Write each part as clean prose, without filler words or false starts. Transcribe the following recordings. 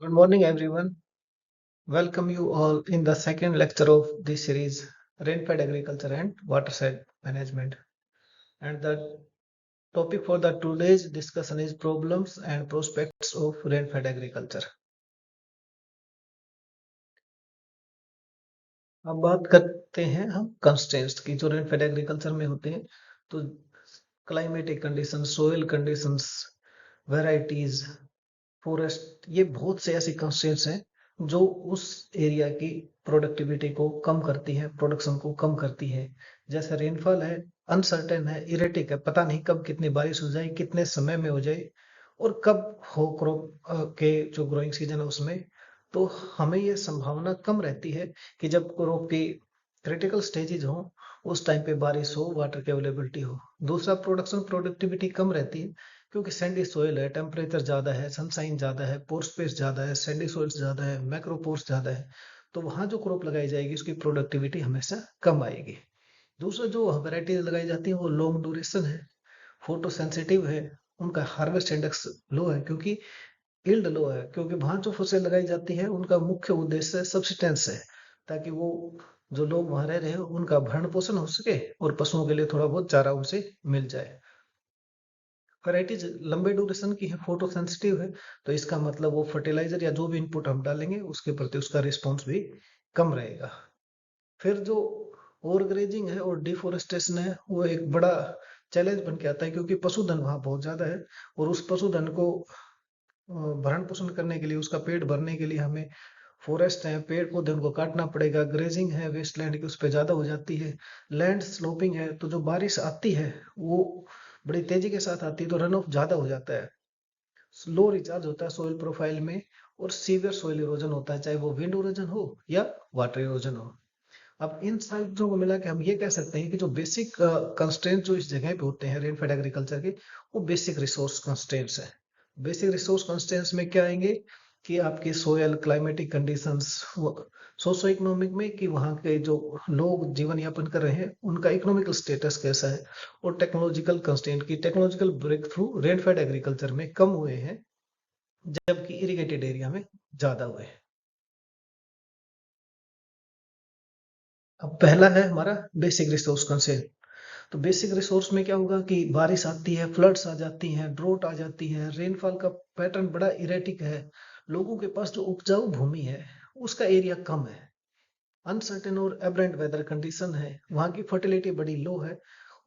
Good morning, everyone. Welcome you all in the second lecture of this series, Rainfed Agriculture and Watershed Management. And the topic for the today's discussion is problems and prospects of rainfed agriculture. अब बात करते हैं हम constraints की जो rainfed agriculture में होते हैं। तो climatic condition, soil conditions, varieties, forest, ये बहुत से ऐसी कंस्ट्रेंट्स हैं जो उस एरिया की प्रोडक्टिविटी को कम करती है, प्रोडक्शन को कम करती है। जैसे रेनफॉल है, अनसर्टेन है, इरेटिक है, पता नहीं कब कितनी बारिश हो जाए, कितने समय में हो जाए और कब हो क्रॉप के जो ग्रोइंग सीजन है उसमें। तो हमें ये संभावना कम रहती है कि जब क्रॉप की क्रिटिकल स्टेजेज हो उस टाइम पे बारिश हो, वाटर की अवेलेबिलिटी हो। दूसरा, प्रोडक्शन प्रोडक्टिविटी कम रहती है क्योंकि सैंडी सोइल है, टेम्परेचर ज्यादा है, सनशाइन ज्यादा है, पोर स्पेस ज्यादा है, सैंडी सोइल्स ज्यादा है, मैक्रोपोर्स ज्यादा है। तो वहां जो क्रॉप लगाई जाएगी उसकी प्रोडक्टिविटी हमेशा कम आएगी। दूसरा, जो वैरायटी लगाई जाती है वो लॉन्ग ड्यूरेशन है, फोटो सेंसिटिव है, उनका हार्वेस्ट इंडेक्स लो है क्योंकि यील्ड लो है, क्योंकि वहां जो फसल लगाई जाती है उनका मुख्य उद्देश्य सब्सिस्टेंस है, ताकि वो जो लोग वहां रह रहे हैं उनका भरण पोषण हो सके और पशुओं के लिए थोड़ा बहुत चारा उनसे मिल जाए। वैरायटीज लंबे ड्यूरेशन की है, फोटो सेंसिटिव है, तो इसका मतलब वो फर्टिलाइजर या जो भी इनपुट हम डालेंगे उसके प्रति उसका रिस्पॉन्स भी कम रहेगा। फिर जो ओवरग्रेजिंग है और डिफोरेस्टेशन है वो एक बड़ा चैलेंज बन के आता है, क्योंकि पशुधन वहां बहुत ज्यादा है और उस पशुधन को भरण पोषण करने के लिए, उसका पेट भरने के लिए हमें फॉरेस्ट है, पेड़ पौधे उनको काटना पड़ेगा। ग्रेजिंग है, वेस्ट लैंड की उस पर ज्यादा हो जाती है। लैंड स्लोपिंग है, तो जो बारिश आती है वो बड़ी तेजी के साथ आती है तो रन ऑफ ज्यादा हो जाता है। स्लो रिचार्ज होता है सॉइल प्रोफाइल में और सीवियर सॉइल इरोजन होता है, चाहे वो विंड इरोजन हो या वाटर इरोजन हो। अब इन सारी चीजों को मिला के हम ये कह सकते हैं कि जो बेसिक कंस्ट्रेंट जो इस जगह पे होते हैं रेनफेड एग्रीकल्चर के, वो बेसिक रिसोर्स कंस्ट्रेंट्स है। बेसिक रिसोर्स कंस्ट्रेंट्स में क्या आएंगे कि आपके soil, climatic conditions, socio economic में कि वहाँ के जो लोग जीवन यापन कर रहे हैं उनका इकोनॉमिकल स्टेटस कैसा है, और टेक्नोलॉजिकल कंस्ट्रेंट की technological breakthrough rainfed agriculture में कम हुए हैं जबकि इरिगेटेड एरिया में ज्यादा हुए हैं। अब पहला है हमारा बेसिक रिसोर्स कंस्ट्रेंट। तो बेसिक रिसोर्स में क्या होगा कि बारिश आती है, फ्लड्स आ जाती हैं, ड्रोट आ जाती है, रेनफॉल का पैटर्न बड़ा इरेटिक है, लोगों के पास जो उपजाऊ भूमि है उसका एरिया कम है, अनसर्टेन और एबरेंट वेदर कंडीशन है, वहां की फर्टिलिटी बड़ी लो है।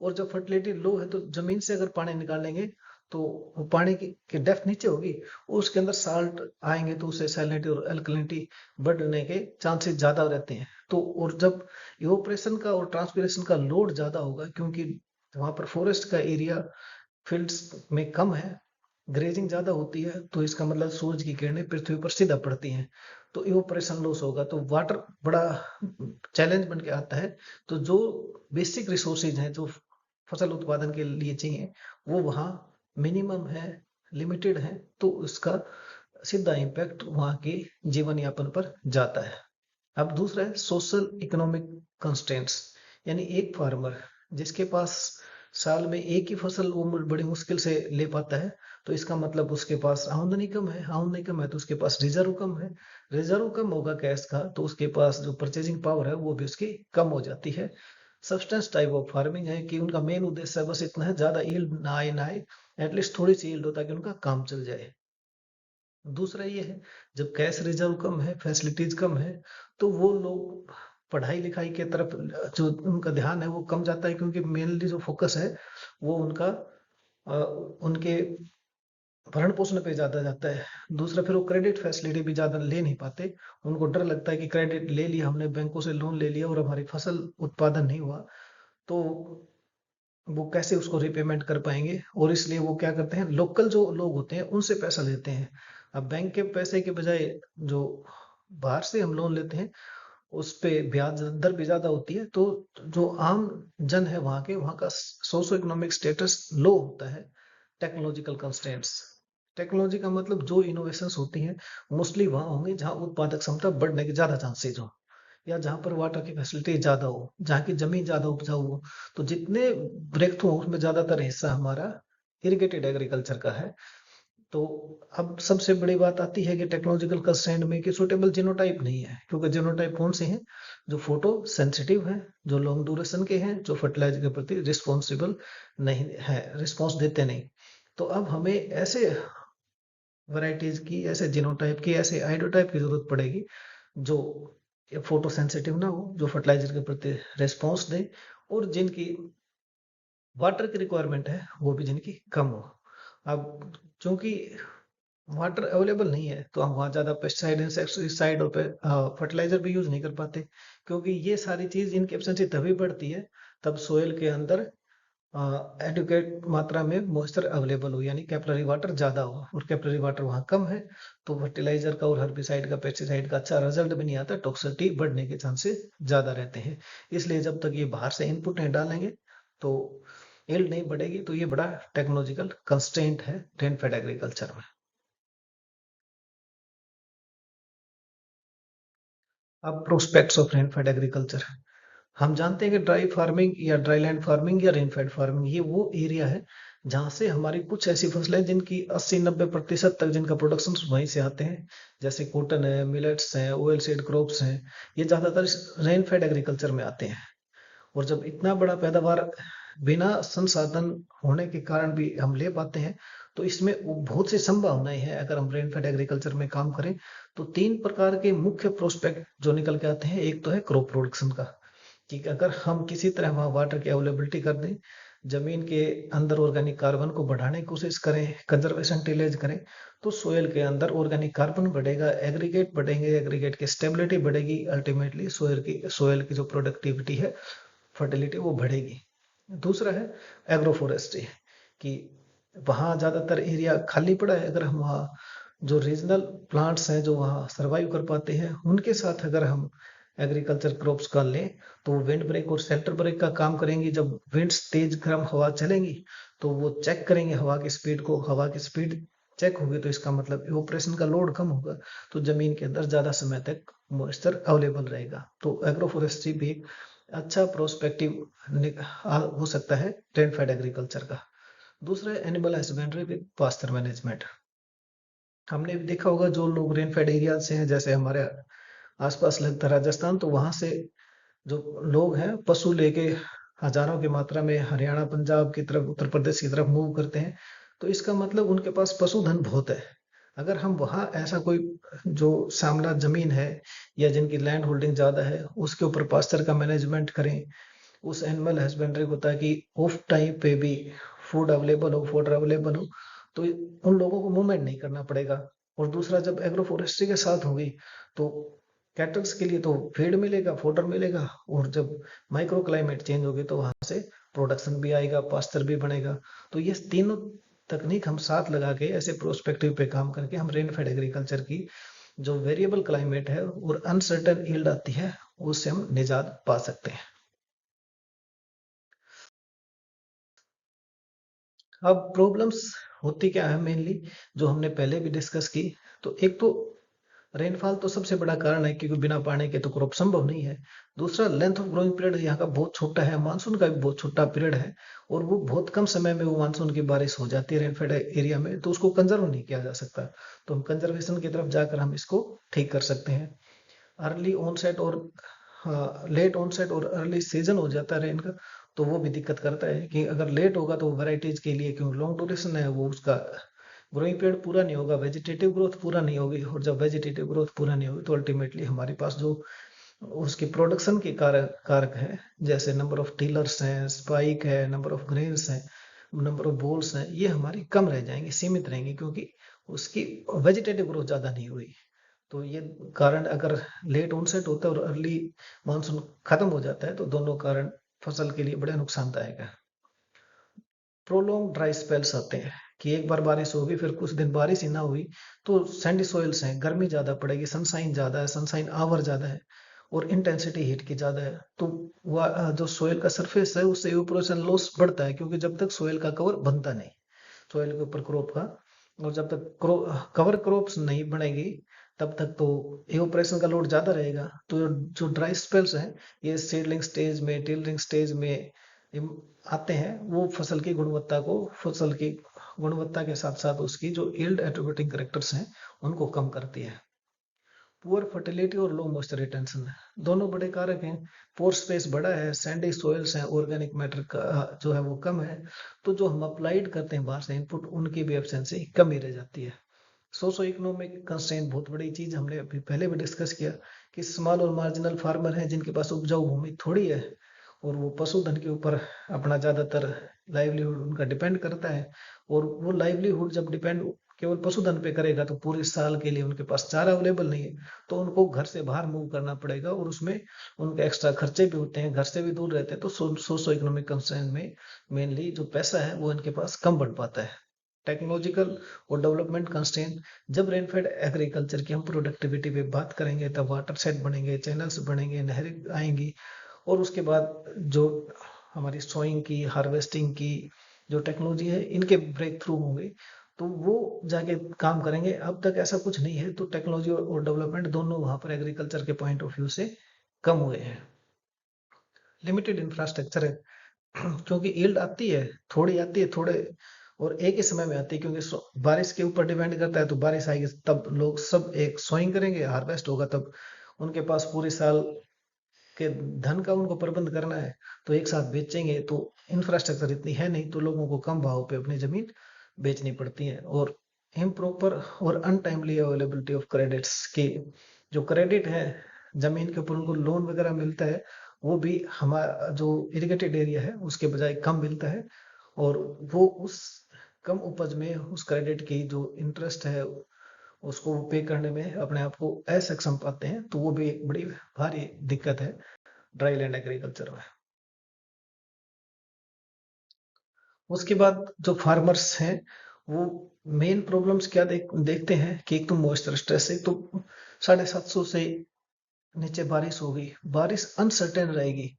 और जब फर्टिलिटी लो है तो जमीन से अगर पानी निकालेंगे तो वो पानी की डेप्थ नीचे होगी, उसके अंदर साल्ट आएंगे तो उससे सैलिनिटी और अल्कलिनिटी बढ़ने के चांसेस ज्यादा रहते हैं। तो और जब इवोपरेशन का और ट्रांसपिरेशन का लोड ज्यादा होगा, क्योंकि वहां पर फॉरेस्ट का एरिया फील्ड्स में कम है, ग्रेजिंग ज्यादा होती है, तो इसका मतलब सूरज की किरणें पृथ्वी पर सीधा पड़ती हैं, तो इवोपरेशन लॉस होगा, तो वाटर बड़ा चैलेंज बन के आता है। तो जो बेसिक रिसोर्सेज हैं जो फसल उत्पादन के लिए चाहिए वो वहाँ मिनिमम है, लिमिटेड है, तो उसका सीधा इम्पैक्ट वहाँ के जीवन यापन पर जाता है। अब दूसरा है सोशल इकोनॉमिक कंस्ट्रेंट्स, यानी एक फार्मर जिसके पास साल में एक ही फसल वो बड़ी मुश्किल से ले पाता है, तो इसका मतलब उसके पास आमदनी कम है, आमदनी कम है तो उसके पास रिजर्व कम है, रिजर्व कम होगा कैश का तो उसके पास जो परचेजिंग पावर है वो भी उसकी कम हो जाती है। सब्सटेंस टाइप ऑफ फार्मिंग है कि उनका मेन उद्देश्य बस इतना है, ज्यादा यील्ड ना आए, एटलीस्ट थोड़ी सी यील्ड हो ताकि उनका काम चल जाए। दूसरा ये है, जब कैश रिजर्व कम है, फैसिलिटीज कम है, तो वो लोग पढ़ाई लिखाई के तरफ जो उनका ध्यान है वो कम जाता है, क्योंकि मेनली जो फोकस है वो उनका उनके भरण पोषण पे ज्यादा जाता है। दूसरा, फिर वो क्रेडिट फैसिलिटी भी ज्यादा ले नहीं पाते, उनको डर लगता है कि क्रेडिट ले लिया हमने, बैंकों से लोन ले लिया और हमारी फसल उत्पादन नहीं हुआ तो वो कैसे उसको रिपेमेंट कर पाएंगे, और इसलिए वो क्या करते हैं, लोकल जो लोग होते हैं उनसे पैसा लेते हैं। अब बैंक के पैसे के बजाय जो बाहर से हम लोन लेते हैं उस पे ब्याज दर भी ज्यादा होती है, तो जो आम जन है वहाँ का सोशो इकोनॉमिक स्टेटस लो होता है। टेक्नोलॉजिकल कंस्ट्रेंट्स, टेक्नोलॉजी का मतलब जो इनोवेशंस होती हैं मोस्टली वहां होंगे जहाँ उत्पादक क्षमता बढ़ने के ज्यादा चांसेस हो, या जहाँ पर वाटर की फैसिलिटी ज्यादा हो, जहाँ की जमीन ज्यादा उपजाऊ हो। तो जितने ब्रेक थ्रू उसमें ज्यादातर हिस्सा हमारा इरिगेटेड एग्रीकल्चर का है। तो अब सबसे बड़ी बात आती है कि टेक्नोलॉजिकल कंस्ट्रेंट में कि सूटेबल जीनोटाइप नहीं है, क्योंकि जीनोटाइप कौन से हैं? जो फोटो सेंसिटिव हैं, जो लॉन्ग ड्यूरेशन के हैं, जो फर्टिलाइजर के प्रति रिस्पॉन्सिबल नहीं है, रिस्पॉन्स देते नहीं। तो अब हमें ऐसे वैरायटीज की, ऐसे जीनोटाइप की, ऐसे आइडोटाइप की जरूरत पड़ेगी जो फोटो सेंसिटिव ना हो, जो फर्टिलाइजर के प्रति रिस्पॉन्स दे, और जिनकी वाटर की रिक्वायरमेंट है वो भी जिनकी कम हो। अब चूंकि वाटर अवेलेबल नहीं है, तो हम वहाँ ज़्यादा पेस्टिसाइड, इंसेक्टिसाइड और फर्टिलाइजर भी यूज नहीं कर पाते, क्योंकि ये सारी चीज इनकी एब्सेंसी तभी बढ़ती है तब सोयल के अंदर एडुकेट मात्रा में मॉइस्चर अवेलेबल हो, यानी कैपिलरी वाटर ज्यादा हो, और कैपिलरी वाटर वहाँ कम है तो फर्टिलाइजर का और हर्बिसाइड का, पेस्टिसाइड का अच्छा रिजल्ट भी नहीं आता, टॉक्सिसिटी बढ़ने के चांसेस ज्यादा रहते हैं। इसलिए जब तक ये बाहर से इनपुट नहीं डालेंगे तो यील्ड नहीं बढ़ेगी। तो ये बड़ा टेक्नोलॉजिकल कंस्ट्रेंट है रेनफेड एग्रीकल्चर में। अब प्रोस्पेक्ट्स ऑफ रेनफेड एग्रीकल्चर, हम जानते हैं कि ड्राई फार्मिंग या ड्राई लैंड फार्मिंग या रेनफेड फार्मिंग, ये वो एरिया है जहाँ से हमारी कुछ ऐसी फसलें जिनकी 80-90% तक जिनका प्रोडक्शन वहीं से आते हैं, जैसे कॉटन है, मिलेट्स हैं, ऑयल सीड क्रॉप्स हैं, ये ज्यादातर रेनफेड एग्रीकल्चर में आते हैं। और जब इतना बड़ा पैदावार बिना संसाधन होने के कारण भी हम ले पाते हैं, तो इसमें बहुत सी संभावनाएं हैं। अगर हम रेनफेड एग्रीकल्चर में काम करें तो 3 प्रकार के मुख्य प्रोस्पेक्ट जो निकल के आते हैं। एक तो है क्रॉप प्रोडक्शन का, कि अगर हम किसी तरह वहाँ वाटर की अवेलेबिलिटी कर दें, जमीन के अंदर ऑर्गेनिक कार्बन को बढ़ाने की कोशिश करें, कंजर्वेशन टिलेज करें, तो सोयल के अंदर ऑर्गेनिक कार्बन बढ़ेगा, एग्रीगेट बढ़ेंगे, एग्रीगेट की स्टेबिलिटी बढ़ेगी, अल्टीमेटली सोयल की जो प्रोडक्टिविटी है, फर्टिलिटी, वो बढ़ेगी। दूसरा है एग्रो फॉरेस्ट्री, कि वहाँ ज्यादातर एरिया खाली पड़ा है, अगर हम वहाँ जो रीजनल प्लांट्स हैं जो वहाँ सरवाइव कर पाते हैं, उनके साथ अगर हम एग्रीकल्चर क्रॉप्स का लें, तो वो विंड ब्रेक और शेल्टर ब्रेक का काम करेंगी। जब विंड्स तेज गर्म हवा चलेंगी तो वो चेक करेंगे हवा की स्पीड को, हवा की स्पीड चेक होगी तो इसका मतलब इवोपरेशन का लोड कम होगा, तो जमीन के अंदर ज्यादा समय तक मॉइस्चर अवेलेबल रहेगा। तो एग्रो फॉरेस्ट्री भी एक अच्छा प्रोस्पेक्टिव हो सकता है रेनफेड एग्रीकल्चर का। दूसरा है animal husbandry with pasture management. हमने भी देखा होगा जो लोग रेनफेड एरिया से हैं, जैसे हमारे आसपास लगता है राजस्थान, तो वहां से जो लोग हैं पशु लेके हजारों की मात्रा में हरियाणा, पंजाब की तरफ, उत्तर प्रदेश की तरफ मूव करते हैं। तो इसका मतलब उनके पास पशुधन बहुत है। अगर हम वहाँ ऐसा कोई जो श्यामला जमीन है या जिनकी लैंड होल्डिंग ज्यादा है, उसके ऊपर पास्चर का मैनेजमेंट करें, उस एनिमल हस्बेंड्री को, ताकि ऑफ टाइम पे भी फूड अवेलेबल हो, फूड अवेलेबल हो, तो उन लोगों को मूवमेंट नहीं करना पड़ेगा। और दूसरा, जब एग्रो फॉरेस्ट्री के साथ होगी तो कैटल्स के लिए तो फीड मिलेगा, फोडर मिलेगा, और जब माइक्रो क्लाइमेट चेंज होगी तो वहां से प्रोडक्शन भी आएगा, पास्चर भी बनेगा। तो ये तीनों तकनीक हम साथ लगा के ऐसे प्रोस्पेक्टिव पे काम करके हम रेनफेड एग्रीकल्चर की जो वेरिएबल क्लाइमेट है और अनसर्टेन यील्ड आती है, उससे हम निजात पा सकते हैं। अब प्रॉब्लम्स होती क्या है मेनली, जो हमने पहले भी डिस्कस की। तो एक तो रेनफॉल तो सबसे बड़ा कारण है, क्योंकि बिना पानी के तो क्रॉप संभव नहीं है। दूसरा, लेंथ ऑफ ग्रोइंग पीरियड यहाँ का बहुत छोटा है, मानसून का भी बहुत छोटा पीरियड है, और वो बहुत कम समय में वो मानसून की बारिश हो जाती है रेनफेड एरिया में, तो उसको कंजर्व नहीं किया जा सकता। तो हम कंजर्वेशन की तरफ जाकर हम इसको ठीक कर सकते हैं। अर्ली ऑनसेट और लेट ऑनसेट और अर्ली सीजन हो जाता है रेन का, तो वो भी दिक्कत करता है कि अगर लेट होगा तो वैरायटीज के लिए, क्योंकि लॉन्ग ड्यूरेशन है, वो उसका ग्रोइंग पीरियड पूरा नहीं होगा, वेजिटेटिव ग्रोथ पूरा नहीं होगी, और जब वेजिटेटिव ग्रोथ पूरा नहीं होगी तो अल्टीमेटली हमारे पास जो उसकी प्रोडक्शन के कारक कारक है, जैसे नंबर ऑफ टिलर्स हैं, स्पाइक है, नंबर ऑफ ग्रेन्स हैं, नंबर ऑफ बोल्स हैं, ये हमारी कम रह जाएंगी, सीमित रहेंगी, क्योंकि उसकी वेजिटेटिव ग्रोथ ज्यादा नहीं हुई। तो ये कारण, अगर लेट ऑनसेट होता है और अर्ली मानसून खत्म हो जाता है, तो दोनों कारण फसल के लिए बड़े नुकसानदायक है। प्रोलॉन्ग ड्राई स्पेल्स आते हैं, कि एक बार बारिश होगी फिर कुछ दिन बारिश ही ना हुई, तो सैंडी सॉइल्स हैं, गर्मी ज्यादा पड़ेगी, सनसाइन ज्यादा है, सनसाइन आवर ज्यादा है, और इंटेंसिटी हीट की ज्यादा है, तो वह जो सोयल का सरफेस है उससे इवेपोरेशन लॉस बढ़ता है, क्योंकि जब तक सोयल का कवर बनता नहीं, सोयल के ऊपर क्रॉप का, और जब तक कवर क्रॉप्स नहीं बनेगी तब तक तो इवेपोरेशन का लोड ज्यादा रहेगा। तो जो ड्राई स्पेल्स हैं, ये सीडलिंग स्टेज में, टिलरिंग स्टेज में आते हैं, वो फसल की गुणवत्ता के साथ साथ उसकी जो यील्ड एट्रीब्यूटिंग करेक्टर्स हैं उनको कम करती है। पुअर फर्टिलिटी और लो मॉइस्चर रिटेंशन दोनों बड़े कारक हैं। पोर स्पेस बड़ा है, सैंडी सोइल्स हैं, ऑर्गेनिक मैटर का जो है वो कम है, तो जो हम अप्लाइड करते हैं बाहर से इनपुट, उनकी भी एफिशिएंसी कम ही रह जाती है। सोशो इकोनॉमिक कंस्ट्रेंट बहुत बड़ी चीज, हमने अभी पहले भी डिस्कस किया कि स्मॉल और मार्जिनल फार्मर हैं जिनके पास उपजाऊ भूमि थोड़ी है और वो पशुधन के ऊपर अपना ज्यादातर लाइवलीहुड उनका डिपेंड करता है। और वो लाइवलीहुड जब डिपेंड केवल पशुधन पे करेगा तो पूरे साल के लिए उनके पास चारा अवेलेबल नहीं है, तो उनको घर से बाहर मूव करना पड़ेगा और उसमें उनके एक्स्ट्रा खर्चे भी होते हैं, घर से भी दूर रहते हैं। तो सोशो इकोनॉमिक कंस्ट्रेंट में मेनली जो पैसा है वो इनके पास कम बढ़ पाता है। टेक्नोलॉजिकल और डेवलपमेंट कंस्ट्रेंट, जब रेनफेड एग्रीकल्चर की हम प्रोडक्टिविटी पे बात करेंगे तब वाटर सेट बनेंगे, चैनल्स बनेंगे, नहरें आएंगी, और उसके बाद जो हमारी सोइंग की, हार्वेस्टिंग की जो टेक्नोलॉजी है, इनके ब्रेक थ्रू होंगे तो वो जाके काम करेंगे। अब तक ऐसा कुछ नहीं है, तो टेक्नोलॉजी और डेवलपमेंट दोनों वहां पर एग्रीकल्चर के पॉइंट ऑफ व्यू से कम हुए हैं। लिमिटेड इंफ्रास्ट्रक्चर है क्योंकि यील्ड आती है, थोड़ी आती है, थोड़े और एक ही समय में आती है, क्योंकि बारिश के ऊपर डिपेंड करता है। तो बारिश आएगी तब लोग सब एक सोइंग करेंगे, हार्वेस्ट होगा तब उनके पास पूरे साल के धन का उनको प्रबंध करना है, तो एक साथ बेचेंगे। तो इंफ्रास्ट्रक्चर इतनी है नहीं, तो लोगों को कम भाव पे अपनी जमीन बेचनी पड़ती है। और इम्प्रॉपर और अनटाइमली अवेलेबिलिटी ऑफ क्रेडिट्स की, जो क्रेडिट है जमीन के ऊपर उनको लोन वगैरह मिलता है, वो भी हमारा जो इरिगेटेड एरिया है उसके बजाय कम मिलता है। और वो उस कम उपज में उस क्रेडिट की जो इंटरेस्ट है उसको पे करने में अपने आप को असक्षम पाते हैं, तो वो भी एक बड़ी भारी दिक्कत है ड्राई लैंड एग्रीकल्चर में। उसके बाद जो फार्मर्स हैं वो मेन प्रॉब्लम्स क्या देखते हैं कि एक तो मॉइस्चर स्ट्रेस है, तो 750 से नीचे बारिश होगी, बारिश अनसर्टेन रहेगी,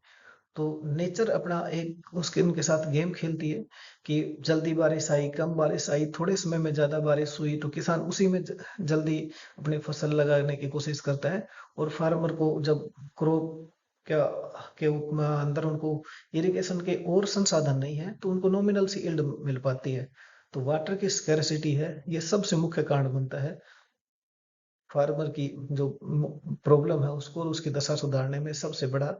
तो नेचर अपना एक उसके उनके साथ गेम खेलती है कि जल्दी बारिश आई, कम बारिश आई, थोड़े समय में ज्यादा बारिश हुई, तो किसान उसी में जल्दी अपनी फसल लगाने की कोशिश करता है। और फार्मर को जब क्रॉप क्या के अंदर उनको इरिगेशन के और संसाधन नहीं है, तो उनको नॉमिनल सी यील्ड मिल पाती है। तो वाटर की स्कैरसिटी है, ये सबसे मुख्य कारण बनता है फार्मर की जो प्रॉब्लम है उसको और उसकी दशा सुधारने में सबसे बड़ा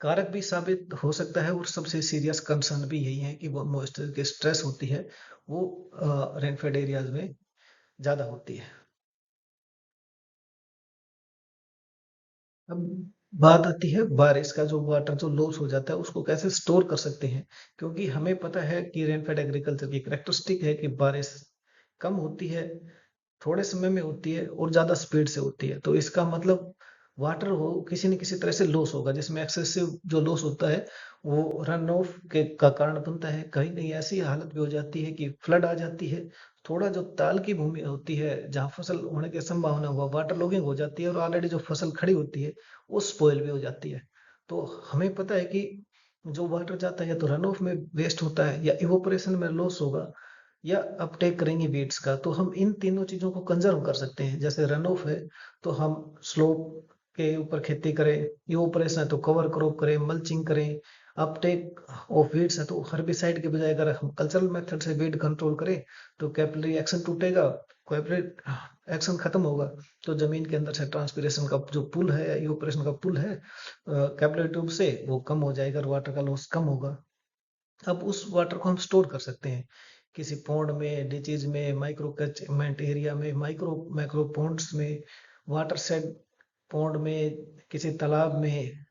कारक भी साबित हो सकता है। और सबसे सीरियस कंसर्न भी यही है कि वो मॉइस्चर की स्ट्रेस होती है, वो रेनफेड एरियाज में ज्यादा होती है। अब बात आती है बारिश का, जो वाटर जो लॉस हो जाता है उसको कैसे स्टोर कर सकते हैं, क्योंकि हमें पता है कि रेनफेड एग्रीकल्चर की करेक्टरिस्टिक है कि बारिश कम होती है, थोड़े समय में होती है और ज्यादा स्पीड से होती है। तो इसका मतलब वाटर हो किसी न किसी तरह से लॉस होगा, जिसमें एक्सेसिव जो लॉस होता है वो रन ऑफ के का कारण बनता है। कहीं कहीं ऐसी हालत भी हो जाती है कि फ्लड आ जाती है, थोड़ा जो ताल की भूमि होती है जहाँ फसल होने की संभावना हुआ वाटर लॉगिंग हो जाती है और ऑलरेडी जो फसल खड़ी होती है वो स्पॉइल भी हो जाती है। तो हमें पता है कि जो वाटर जाता है या तो रन ऑफ में वेस्ट होता है या इवोपरेशन में लॉस होगा या अपटेक करेंगे वीड्स का। तो हम इन तीनों चीजों को कंजर्व कर सकते हैं। जैसे रन ऑफ है तो हम स्लोप के ऊपर खेती करें, इवोपरेशन है तो कवर क्रॉप करें, मल्चिंग करें, अपटेक ऑफ वीड्स है तो हर्बिसाइड के बजाय अगर हम कल्चरल मेथड से वीड कंट्रोल करें तो कैपिलरी एक्शन टूटेगा, कैपिलरी एक्शन खत्म होगा, तो जमीन के अंदर से ट्रांसपीरेशन का जो पुल है या इवोपरेशन का पुल है कैपिलरी ट्यूब से वो कम हो जाएगा और वाटर का लॉस कम होगा। अब उस वाटर को हम स्टोर कर सकते हैं किसी पौंड में, डिचीज में, माइक्रो कैचमेंट एरिया में, माइक्रो मैक्रो पॉन्ड्स में, वाटर सेट पौंड में, किसी तालाब में,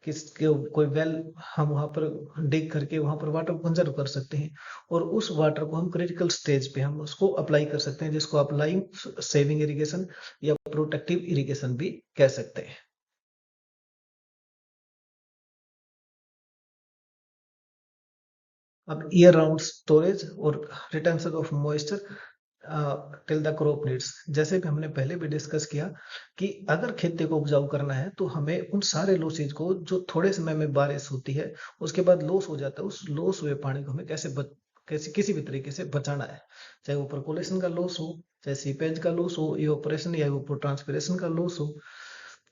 कोई वेल हम वहां पर डिग करके वहां पर वाटर को कंजर्व कर सकते हैं। और उस वाटर को हम क्रिटिकल स्टेज पे हम उसको अप्लाई कर सकते हैं, जिसको आप लाइफ सेविंग इरिगेशन या प्रोटेक्टिव इरिगेशन भी कह सकते हैं। अब ईयर राउंड स्टोरेज और retention of moisture till the crop needs, जैसे भी हमने पहले भी डिस्कस किया कि अगर खेती को उपजाऊ करना है तो हमें उन सारे लॉसेज को जो थोड़े समय में बारिश होती है उसके बाद लॉस हो जाता है, उस लॉस हुए पानी को हमें कैसे किसी भी तरीके से बचाना है। चाहे वो परकोलेशन का लॉस हो, चाहे सीपेज का लॉस हो, इवापोरेशन या ट्रांसपिरेशन का लॉस हो।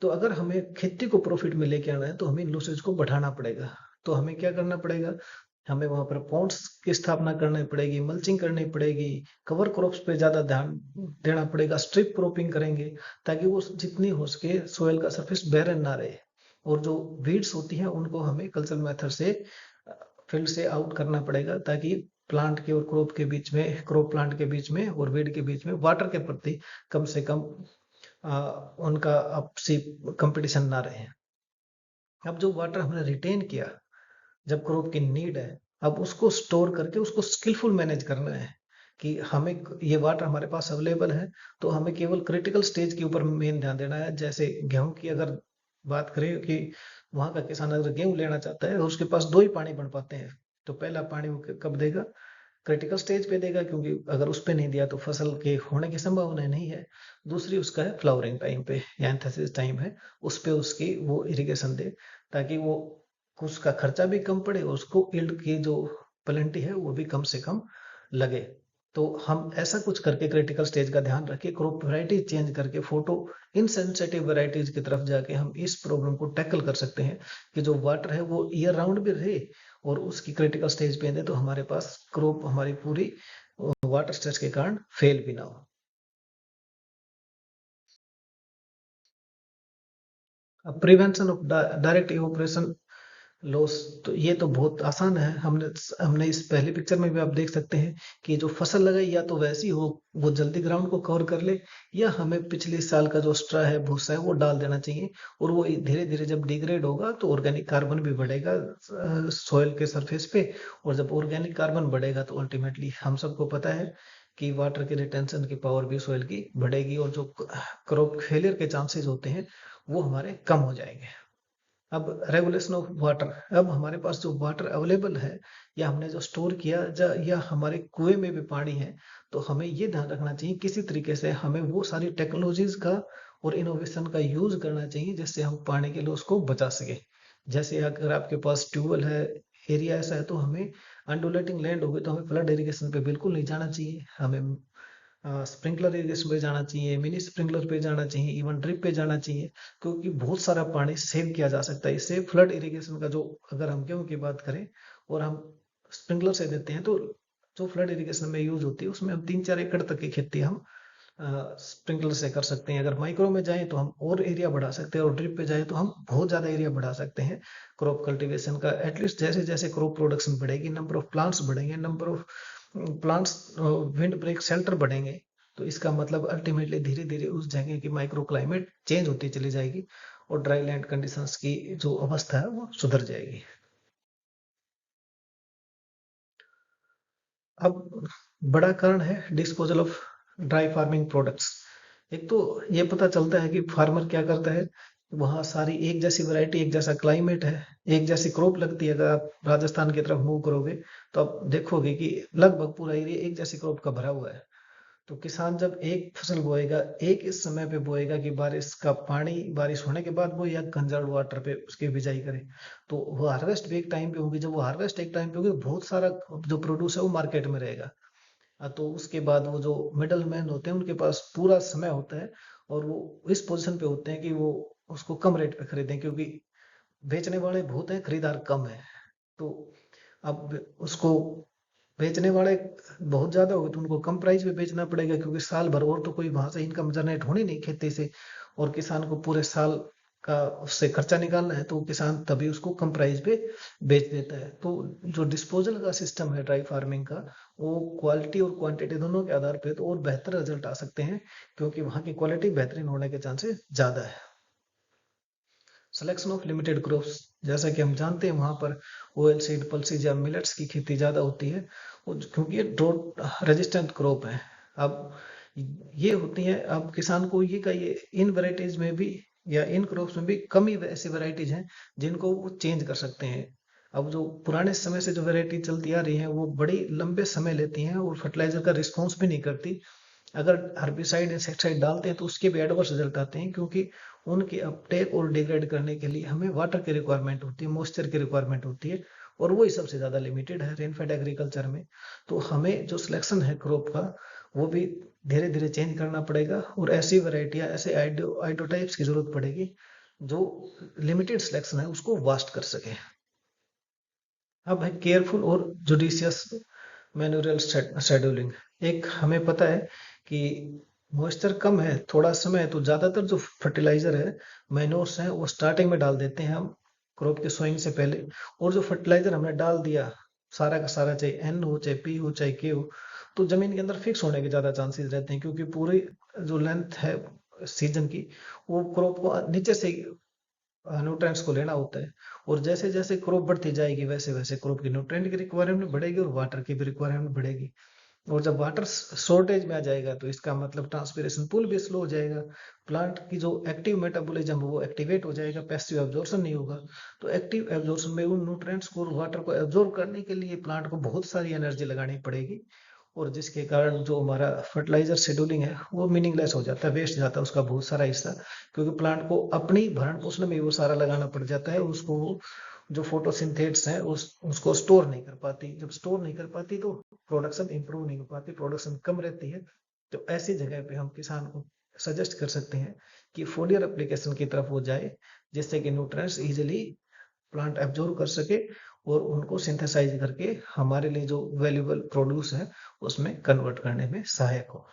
तो अगर हमें खेती को प्रॉफिट में लेके आना है तो हमें इन लॉसेज को बढ़ाना पड़ेगा। तो हमें क्या करना पड़ेगा, हमें वहां पर पॉन्ड्स की स्थापना करनी पड़ेगी, मल्चिंग करनी पड़ेगी, कवर क्रॉप्स पे ज्यादा ध्यान देना पड़ेगा, स्ट्रिप क्रॉपिंग करेंगे ताकि वो जितनी हो सके सोयल का सरफेस बैरन ना रहे। और जो वीड्स होती हैं उनको हमें कल्चरल मेथड से फील्ड से आउट करना पड़ेगा ताकि प्लांट के और क्रॉप के बीच में, क्रॉप प्लांट के बीच में और वीड के बीच में वाटर के प्रति कम से कम उनका आपसी कंपटीशन ना रहे। अब जो वाटर हमने रिटेन किया जब क्रॉप की नीड है, अब उसको स्टोर करके उसको स्किलफुल मैनेज करना है कि हमें ये वाटर हमारे पास अवेलेबल है तो हमें केवल क्रिटिकल स्टेज के ऊपर मेन ध्यान देना है। जैसे गेहूं की अगर बात करें कि वहां का किसान अगर गेहूं लेना चाहता है और उसके पास दो ही पानी बन पाते हैं, तो पहला पानी वो कब देगा, क्रिटिकल स्टेज पे देगा, क्योंकि अगर उस पे नहीं दिया तो फसल के होने की संभावना नहीं है। दूसरी उसका है फ्लावरिंग टाइम पे या एंथेसिस टाइम है, उस पे उसकी वो इरिगेशन दे ताकि वो उसका खर्चा भी कम पड़े और उसको यील्ड की जो प्लेंटी है वो भी कम से कम लगे। तो हम ऐसा कुछ करके क्रिटिकल स्टेज का ध्यान रख के क्रॉप वैरायटी चेंज करके फोटो इनसेंसिटिव वैरायटीज की तरफ जाके हम इस प्रॉब्लम को टैकल कर सकते हैं कि जो वाटर है वो ईयर राउंड भी रहे और उसकी क्रिटिकल स्टेज पे दे तो हमारे पास क्रॉप हमारी पूरी वाटर स्ट्रेस के कारण फेल भी ना हो। अब prevention of direct evaporation loss, तो ये तो बहुत आसान है। हमने हमने इस पहली पिक्चर में भी आप देख सकते हैं कि जो फसल लगाई या तो वैसी हो वो जल्दी ग्राउंड को कवर कर ले, या हमें पिछले साल का जो स्ट्रा है, भूसा है, वो डाल देना चाहिए। और वो धीरे धीरे जब डिग्रेड होगा तो ऑर्गेनिक कार्बन भी बढ़ेगा सॉइल के सरफेस पे। और जब ऑर्गेनिक कार्बन बढ़ेगा तो अल्टीमेटली हम सबको पता है कि वाटर की रिटेंशन की पावर भी सॉइल की बढ़ेगी और जो क्रॉप फेलियर के चांसेस होते हैं वो हमारे कम हो जाएंगे। अब रेगुलेशन ऑफ वाटर, अब हमारे पास जो वाटर अवेलेबल है या हमने जो स्टोर किया या हमारे कुएं में भी पानी है, तो हमें ये ध्यान रखना चाहिए किसी तरीके से हमें वो सारी टेक्नोलॉजीज का और इनोवेशन का यूज करना चाहिए जिससे हम पानी के लॉस को बचा सके। जैसे अगर आपके पास ट्यूबवेल है, एरिया ऐसा है, तो हमें अंडुलेटिंग लैंड होगी तो हमें फ्लड इरिगेशन पे बिल्कुल नहीं जाना चाहिए। हमें स्प्रिंकलर इरिगेशन पे जाना चाहिए, मिनी स्प्रिंकलर पे जाना चाहिए, इवन ड्रिप पे जाना चाहिए, क्योंकि बहुत सारा पानी सेव किया जा सकता है इससे। फ्लड इरिगेशन का जो, अगर हम गेहूं की बात करें और हम स्प्रिंकलर से देते हैं, तो जो फ्लड इरिगेशन में यूज होती है उसमें हम 3-4 एकड़ तक की खेती हम स्प्रिंकलर से कर सकते हैं। अगर माइक्रो में जाए तो हम और एरिया बढ़ा सकते हैं और ड्रिप पे जाए तो हम बहुत ज्यादा एरिया बढ़ा सकते हैं क्रॉप कल्टीवेशन का। एटलीस्ट जैसे जैसे क्रॉप प्रोडक्शन बढ़ेगी, नंबर ऑफ प्लांट्स बढ़ेंगे, number of plants windbreak shelter बढ़ेंगे, तो इसका मतलब अल्टीमेटली धीरे धीरे उस जगह की माइक्रो क्लाइमेट चेंज होती चली जाएगी और ड्राई लैंड कंडीशंस की जो अवस्था है वो सुधर जाएगी। अब बड़ा कारण है disposal of dry farming products. एक तो ये पता चलता है कि फार्मर क्या करता है, वहाँ सारी एक जैसी वैरायटी, एक जैसा क्लाइमेट है, एक जैसी क्रॉप लगती है। अगर आप राजस्थान की तरफ मूव करोगे तो आप देखोगे कि लगभग पूरा एरिया एक जैसी क्रॉप का भरा हुआ है। तो किसान जब एक फसल बोएगा, एक इस समय पे बोएगा कि बारिश का पानी, बारिश होने के बाद बोए या कंजर्व वाटर पे उसकी बिजाई करे, तो वो हार्वेस्ट भी एक टाइम पे होगी। जब वो हार्वेस्ट एक टाइम पे होगी, बहुत सारा जो प्रोड्यूस है वो मार्केट में रहेगा। तो उसके बाद वो जो मिडल मैन होते हैं उनके पास पूरा समय होता है और वो इस पोजीशन पे होते हैं कि वो उसको कम रेट पे खरीदें, क्योंकि बेचने वाले बहुत हैं, खरीदार कम है। तो अब उसको बेचने वाले बहुत ज्यादा हो गए तो उनको कम प्राइस पे बेचना पड़ेगा, क्योंकि साल भर और तो कोई वहां से इनकम जनरेट होनी नहीं खेती से, और किसान को पूरे साल का उससे खर्चा निकालना है, तो किसान तभी उसको कम प्राइस पे बेच देता है। तो जो डिस्पोजल का सिस्टम है ड्राई फार्मिंग का, वो क्वालिटी और क्वांटिटी दोनों के आधार पे तो और बेहतर रिजल्ट आ सकते हैं, क्योंकि वहां की क्वालिटी बेहतरीन होने के चांसेस ज्यादा है। सिलेक्शन ऑफ लिमिटेड क्रॉप्स, जैसा कि हम जानते हैं वहां पर ऑयल सीड, पल्सीज या मिलेट्स की खेती ज्यादा होती है, क्योंकि ये ड्रोट रेजिस्टेंट क्रॉप है। अब ये होती है, अब किसान को ये का ये इन वेराइटीज में भी या इन क्रॉप्स में भी कम ही ऐसी वेराइटीज हैं जिनको वो चेंज कर सकते हैं। अब जो पुराने समय से जो वेराइटी चलती आ रही है वो बड़ी लंबे समय लेती हैं और फर्टिलाइजर का रिस्पॉन्स भी नहीं करती। अगर हर्बिसाइड इंसेक्टिसाइड डालते हैं तो उसके भी एडवर्स रिजल्ट आते हैं, क्योंकि उनके अपटेक और डिग्रेड करने के लिए हमें वाटर की रिक्वायरमेंट होती है, मॉइस्चर की रिक्वायरमेंट होती है, और वही सबसे ज्यादा लिमिटेड है रेनफेड एग्रीकल्चर में। तो हमें जो सिलेक्शन है क्रॉप का वो भी धीरे धीरे चेंज करना पड़ेगा और ऐसी वैरायटियां, ऐसे आइडोटाइप्स की जरूरत पड़ेगी जो लिमिटेड सिलेक्शन है उसको वास्ट कर सके। अब है केयरफुल और जुडिशियस मैन्यूरियल शेड्यूलिंग। एक हमें पता है कि मॉइस्चर कम है, थोड़ा समय है, तो ज्यादातर जो फर्टिलाइजर है, मैन्योर्स हैं, वो स्टार्टिंग में डाल देते हैं हम क्रॉप के सोइंग से पहले। और जो फर्टिलाइजर हमने डाल दिया सारा का सारा, चाहे एन हो, चाहे पी हो, चाहे के हो, तो जमीन के अंदर फिक्स होने के ज्यादा चांसेस रहते हैं, क्योंकि पूरी जो लेंथ है सीजन की, वो क्रॉप को नीचे से न्यूट्रिएंट्स को लेना होता है। और जैसे जैसे क्रॉप बढ़ती जाएगी, वैसे वैसे क्रॉप की न्यूट्रिएंट की रिक्वायरमेंट बढ़ेगी और वाटर की भी रिक्वायरमेंट बढ़ेगी। और जब वाटर शॉर्टेज में आ जाएगा, तो इसका मतलब ट्रांसपिरेशन पुल भी स्लो हो जाएगा। प्लांट की जो एक्टिव मेटाबॉलिज्म वो एक्टिवेट हो जाएगा, पैसिव एब्जॉर्प्शन नहीं होगा। तो एक्टिव एब्जॉर्प्शन में उन न्यूट्रिएंट्स को और वाटर को एब्जॉर्ब करने के लिए प्लांट को बहुत सारी एनर्जी लगानी पड़ेगी। और जिसके कारण जो हमारा फर्टिलाइजर शेड्यूलिंग है वो मीनिंगलेस हो जाता है, वेस्ट जाता है उसका बहुत सारा हिस्सा। क्योंकि प्लांट को अपनी भरण पोषण में वो सारा लगाना पड़ जाता है, उसको जो फोटोसिंथेट्स हैं उसको स्टोर नहीं कर पाती। जब स्टोर नहीं कर पाती तो प्रोडक्शन इंप्रूव नहीं हो पाती, प्रोडक्शन कम रहती है। तो ऐसी जगह पे हम किसान को सजेस्ट कर सकते हैं कि फोलियर एप्लीकेशन की तरफ वो जाए, जिससे कि न्यूट्रिएंट्स इजिली प्लांट एब्जॉर्ब कर सके और उनको सिंथेसाइज करके हमारे लिए जो वैल्यूएबल प्रोड्यूस है उसमें कन्वर्ट करने में सहायक हो।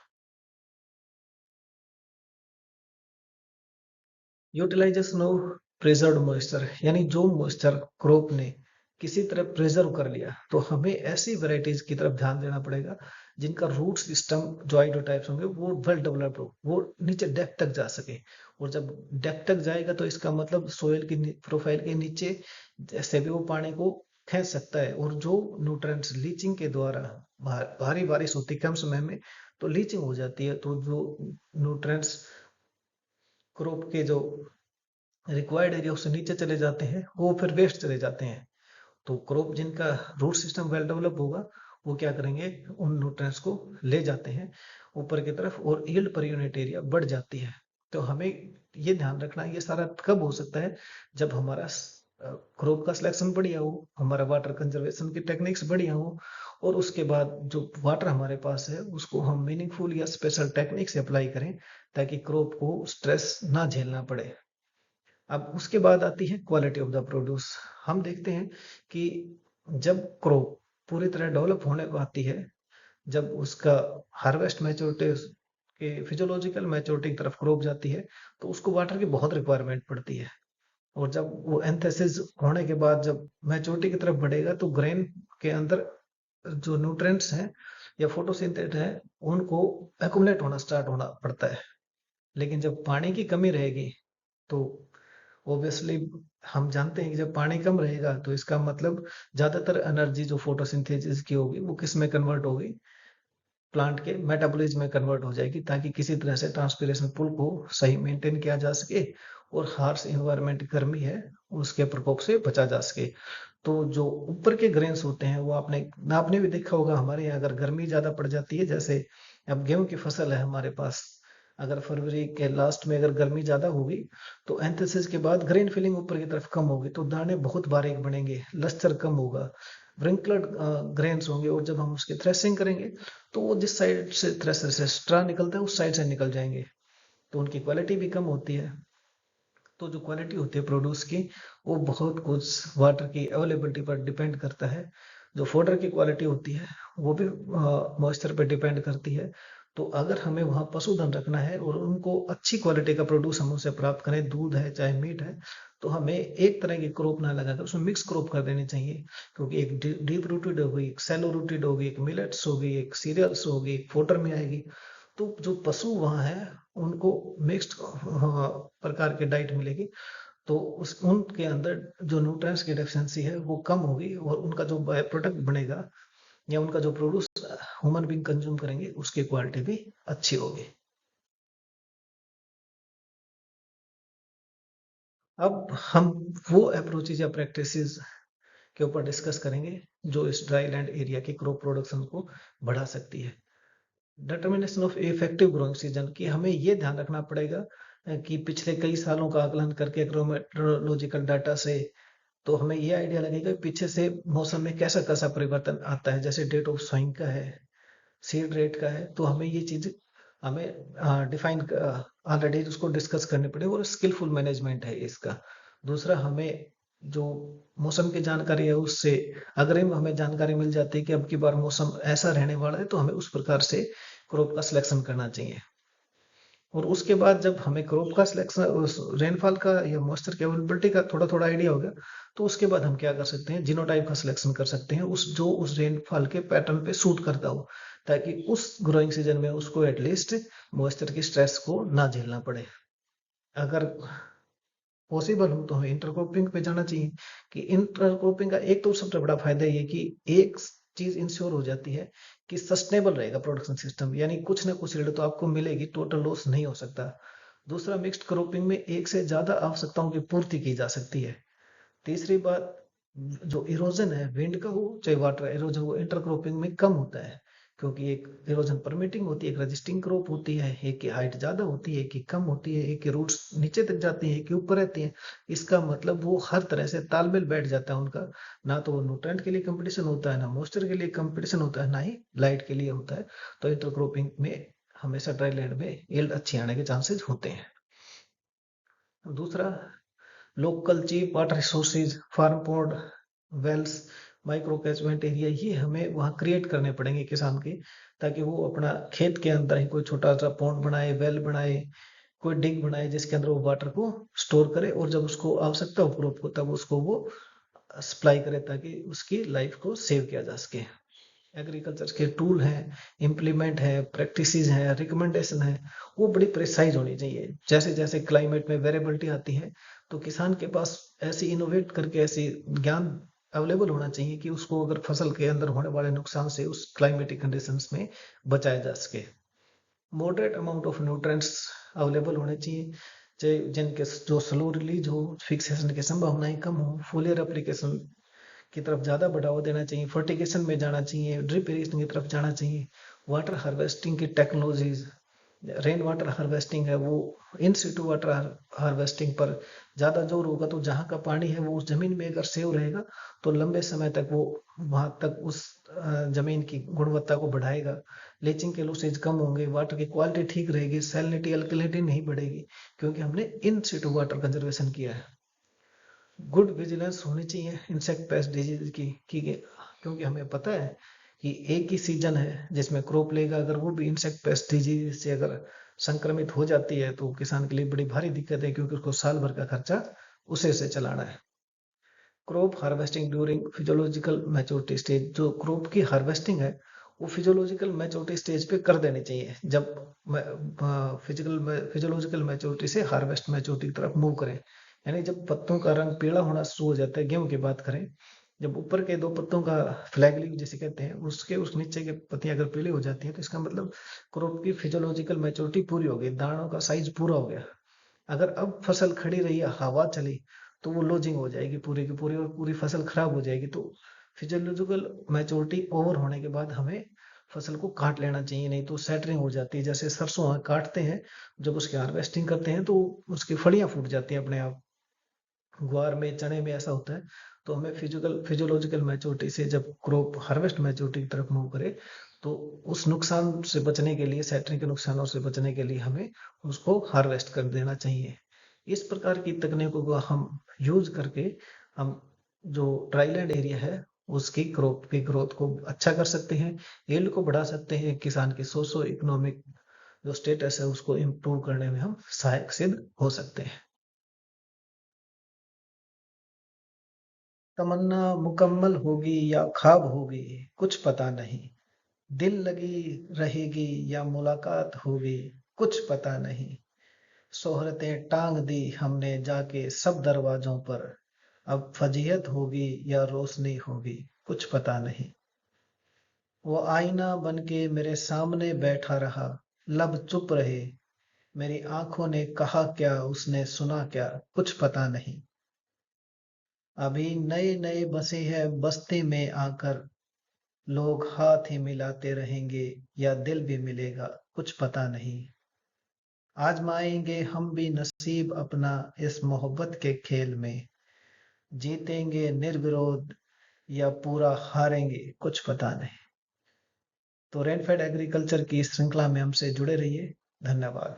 यूटिलाइजेशन ऑफ प्रिजर्व्ड मॉइस्चर, यानी जो मॉइस्चर क्रॉप ने किसी तरह प्रिजर्व कर लिया, तो हमें ऐसी वेराइटीज की तरफ ध्यान देना पड़ेगा जिनका रूट सिस्टम जो आइडोटाइप्स होंगे वो वेल डेवलप्ड हो, वो नीचे डेप्थ तक जा सके। और जब डेप्थ तक जाएगा तो इसका मतलब सोयल की प्रोफाइल के नीचे जैसे भी वो पानी को खींच सकता है। और जो न्यूट्रिएंट्स लीचिंग के द्वारा, भारी बारिश होती है कम समय में, तो लीचिंग हो जाती है, तो जो न्यूट्रिएंट्स क्रॉप के जो रिक्वायर्ड एरिया उससे नीचे चले जाते हैं, वो फिर वेस्ट चले जाते हैं। तो क्रॉप जिनका रूट सिस्टम वेल डेवलप होगा, वो क्या करेंगे, उन न्यूट्रिएंट्स को ले जाते हैं ऊपर की तरफ, और यील्ड पर यूनिट एरिया बढ़ जाती है। तो हमें ये ध्यान रखना है, ये सारा कब हो सकता है, जब हमारा क्रॉप का सिलेक्शन बढ़िया हो, हमारा वाटर कंजर्वेशन की टेक्निक्स बढ़िया हो, और उसके बाद जो वाटर हमारे पास है उसको हम मीनिंगफुल या स्पेशल टेक्निक से अप्लाई करें, ताकि क्रॉप को स्ट्रेस ना झेलना पड़े। अब उसके बाद आती है क्वालिटी ऑफ द प्रोड्यूस। हम देखते हैं कि जब क्रॉप पूरी तरह डेवलप होने को आती है, जब उसका हार्वेस्ट मैच्योरिटी के फिजियोलॉजिकल मैच्योरिटी की तरफ क्रॉप जाती है, तो उसको वाटर की बहुत रिक्वायरमेंट पड़ती है। और जब वो एंथेसिस होने के बाद जब मैच्योरिटी की तरफ बढ़ेगा, तो ग्रेन के अंदर जो न्यूट्रिएंट्स हैं या फोटोसिंथेट है, उनको एक्युमुलेट होना स्टार्ट होना पड़ता है। लेकिन जब पानी की कमी रहेगी, तो ऑब्वियसली हम जानते हैं कि जब पानी कम रहेगा, तो इसका मतलब ज्यादातर एनर्जी जो फोटोसिंथेसिस की होगी वो किस में कन्वर्ट होगी, प्लांट के मेटाबॉलिज्म में कन्वर्ट हो जाएगी, ताकि किसी तरह से ट्रांसपिरेशन पुल को सही मेंटेन किया जा सके और हार्श इन्वायरमेंट गर्मी है उसके प्रकोप से बचा जा सके। तो जो ऊपर के ग्रेन्स होते हैं वो आपने भी देखा होगा, हमारे यहाँ अगर गर्मी ज्यादा पड़ जाती है, जैसे अब गेहूं की फसल है हमारे पास, अगर फरवरी के लास्ट में अगर गर्मी ज्यादा होगी, तो एंथेसिस के बाद ग्रेन फिलिंग ऊपर की तरफ कम होगी, तो दाने बहुत बारीक बनेंगे, लस्टर कम होगा, व्रिंकल्ड ग्रेन्स होंगे। और जब हम उसकी थ्रेसिंग करेंगे, तो वो जिस साइड से थ्रेसर से स्ट्रा निकलता है उस साइड से निकल जाएंगे, तो उनकी क्वालिटी भी कम होती है। तो जो क्वालिटी होती है प्रोड्यूस की, वो बहुत कुछ वाटर की अवेलेबिलिटी पर डिपेंड करता है। जो फोडर की क्वालिटी होती है वो भी मॉइस्चर पर डिपेंड करती है। तो अगर हमें वहाँ पशुधन रखना है और उनको अच्छी क्वालिटी का प्रोड्यूस हम उनसे प्राप्त करें, दूध है चाहे मीट है, तो हमें एक तरह की क्रॉप ना लगाकर उसमें मिक्स क्रॉप कर देनी चाहिए। क्योंकि एक डीप रूटेड होगी, एक सैलो रूटेड होगी, एक मिलेट्स होगी, एक सीरियल्स होगी, एक फोटर में आएगी। तो जो पशु वहाँ है उनको मिक्स्ड प्रकार की डाइट मिलेगी, तो उस उनके अंदर जो न्यूट्रिएंट्स की डेफिशिएंसी है वो कम होगी, और उनका जो बाय प्रोडक्ट बनेगा या उनका जो प्रोड्यूस ह्यूमन बींग कंज्यूम करेंगे उसकी क्वालिटी भी अच्छी होगी। अब हम वो अप्रोचेज या प्रैक्टिसेस के ऊपर डिस्कस करेंगे जो इस ड्राई लैंड एरिया की क्रॉप प्रोडक्शन को बढ़ा सकती है। Determination of effective growing season की हमें ये ध्यान रखना पड़ेगा कि पिछले कई सालों का आकलन करके एग्रोमेट्रोलॉजिकल डाटा से, तो हमें ये आइडिया लगेगा पीछे से मौसम में कैसा कैसा परिवर्तन आता है। जैसे डेट ऑफ सोइंग का है, सीड रेट का है, तो हमें ये चीज हमें डिफाइन ऑलरेडी उसको डिस्कस करने पड़े, और स्किलफुल मैनेजमेंट है इसका। दूसरा, हमें जो मौसम की जानकारी है उससे अग्रिम हमें जानकारी मिल जाती है कि अब की बार मौसम ऐसा रहने वाला है, तो हमें उस प्रकार से क्रॉप का सिलेक्शन करना चाहिए। और उसके बाद जब हमें क्रॉप का सिलेक्शन, उस रेनफॉल का या मॉइस्चर की अवेलेबिलिटी का थोड़ा थोड़ा आइडिया हो गया, तो उसके बाद हम क्या कर सकते हैं, जीनोटाइप का सिलेक्शन कर सकते हैं, उस जो उस रेनफॉल के पैटर्न पे सूट करता हो, ताकि उस ग्रोइंग सीजन में उसको एटलीस्ट मॉइस्चर की स्ट्रेस को ना झेलना पड़े। अगर पॉसिबल हो तो हमें इंटरक्रॉपिंग पे जाना चाहिए। कि इंटरक्रॉपिंग का एक तो सबसे बड़ा फायदा ये कि एक चीज इंश्योर हो जाती है कि सस्टेनेबल रहेगा प्रोडक्शन सिस्टम, यानी कुछ ना कुछ रीड तो आपको मिलेगी, टोटल लॉस नहीं हो सकता। दूसरा, मिक्स्ड क्रॉपिंग में एक से ज्यादा आवश्यकताओं की पूर्ति की जा सकती है। तीसरी बात, जो इरोजन है विंड का हो चाहे वाटर इरोजन, वो इंटरक्रॉपिंग में कम होता है, क्योंकि एक इरोजन परमिटिंग होती है, एक रजिस्टिंग क्रॉप होती है, एक की हाइट ज्यादा होती है, एक की कम होती है, एक की रूट्स नीचे तक जाती है, एक की ऊपर रहती है। इसका मतलब वो हर तरह से तालमेल बैठ जाता है उनका। ना तो वो न्यूट्रेंट के लिए कंपटीशन होता है, ना मॉइस्चर के लिए कंपटीशन होता है, ना ही लाइट के लिए होता है। तो इंटरक्रॉपिंग में हमेशा ड्राई लैंड में यील्ड अच्छी आने के चांसेस होते हैं। दूसरा, local cheap water resources, farm pond, wells, micro catchment area, ये हमें वहाँ क्रिएट करने पड़ेंगे किसान के, ताकि वो अपना खेत के अंदर ही कोई छोटा सा पॉन्ड बनाए, वेल बनाए, कोई डिग बनाए, जिसके अंदर वो वाटर को स्टोर करे, और जब उसको आवश्यकता हो क्रॉप को तब उसको वो सप्लाई करे, ताकि उसकी लाइफ को सेव किया जा सके। एग्रीकल्चर के टूल हैं, इम्प्लीमेंट है, प्रैक्टिसेस है, रिकमेंडेशन है, वो बड़ी प्रिसाइज होनी चाहिए। जैसे जैसे क्लाइमेट में वेरिएबिलिटी आती है, तो किसान के पास ऐसी इनोवेट करके ऐसी ज्ञान अवेलेबल होना चाहिए कि उसको अगर फसल के अंदर होने वाले नुकसान से उस क्लाइमेटिक कंडीशंस में बचाया जा सके। Moderate amount of nutrients available होने चाहिए, चाहे जिनके जो स्लो रिलीज हो, फिक्सेशन की संभावनाएं कम हो, फोलियर एप्लीकेशन की तरफ ज्यादा बढ़ावा देना चाहिए, फर्टिगेशन में जाना चाहिए, ड्रिप इरिगेशन की तरफ जाना चाहिए, वाटर हार्वेस्टिंग की टेक्नोलॉजीज, रेन वाटर हार्वेस्टिंग है वो, इन सिटू वाटर हार्वेस्टिंग पर ज्यादा जोर होगा। तो जहाँ का पानी है वो उस जमीन में अगर सेव रहेगा, तो लंबे समय तक वो वहां तक उस जमीन की गुणवत्ता को बढ़ाएगा। लीचिंग के लॉसेज कम होंगे, वाटर की क्वालिटी ठीक रहेगी, सैलिनिटी अल्कलिनिटी नहीं बढ़ेगी, क्योंकि हमने इन सिटू वाटर कंजर्वेशन किया है। गुड विजिलेंस होनी चाहिए इंसेक्ट पेस्ट डिजीज की, क्योंकि हमें पता है कि एक ही सीजन है जिसमें क्रॉप लेगा, अगर वो भी इंसेक्ट पेस्ट डिजीज से अगर संक्रमित हो जाती है, तो किसान के लिए बड़ी भारी दिक्कत है, क्योंकि उसको साल भर का खर्चा उसे से चलाना है। Crop harvesting during physiological maturity stage, जो क्रॉप की हार्वेस्टिंग है वो फिजियोलॉजिकल मैच्योरिटी स्टेज पे कर देनी चाहिए, जब फिजियोलॉजिकल मैच्योरिटी से हार्वेस्ट मैच्योरिटी की तरफ मूव करें। यानी जब पत्तों का रंग पीला होना शुरू हो जाता है, गेहूं की बात करें, जब ऊपर के दो पत्तों का फ्लैग लीफ जिसे कहते हैं, उसके उस नीचे के पत्तियां अगर पीली हो जाती हैं, तो इसका मतलब क्रॉप की फिजियोलॉजिकल मैच्योरिटी पूरी हो गई, दानों का साइज पूरा हो गया। अगर अब फसल खड़ी रही या हवा चली, तो वो लॉजिंग हो जाएगी पूरी की पूरी, और पूरी फसल खराब हो जाएगी। तो फिजियोलॉजिकल मैच्योरिटी ओवर होने के बाद हमें फसल को काट लेना चाहिए, नहीं तो सेटरिंग हो जाती है। जैसे सरसों काटते हैं, जब उसकी हार्वेस्टिंग करते हैं, तो उसकी फलियां फूट जाती हैं अपने आप। ग्वार में, चने में ऐसा होता है। तो हमें फिजियोलॉजिकल मैच्योरिटी से जब क्रॉप हार्वेस्ट मैच्योरिटी की तरफ मूव करे, तो उस नुकसान से बचने के लिए, सेटरिंग के नुकसानों से बचने के लिए हमें उसको हार्वेस्ट कर देना चाहिए। इस प्रकार की तकनीकों को हम यूज करके हम जो ड्राईलैंड एरिया है उसकी क्रॉप की ग्रोथ को अच्छा कर सकते हैं, यील्ड को बढ़ा सकते हैं, किसान की सोशो इकोनॉमिक जो स्टेटस है उसको इम्प्रूव करने में हम सहायक सिद्ध हो सकते हैं। तमन्ना मुकम्मल होगी या ख्वाब होगी, कुछ पता नहीं। दिल लगी रहेगी या मुलाकात होगी, कुछ पता नहीं। शोहरतें टांग दी हमने जाके सब दरवाजों पर, अब फजीहत होगी या रोशनी होगी, कुछ पता नहीं। वो आईना बन के मेरे सामने बैठा रहा, लब चुप रहे, मेरी आंखों ने कहा क्या, उसने सुना क्या, कुछ पता नहीं। अभी नए नए बसे हैं बस्ती में आकर, लोग हाथ ही मिलाते रहेंगे या दिल भी मिलेगा, कुछ पता नहीं। आजमाएंगे हम भी नसीब अपना इस मोहब्बत के खेल में, जीतेंगे निर्विरोध या पूरा हारेंगे, कुछ पता नहीं। तो रेनफेड एग्रीकल्चर की इस श्रृंखला में हमसे जुड़े रहिए। धन्यवाद।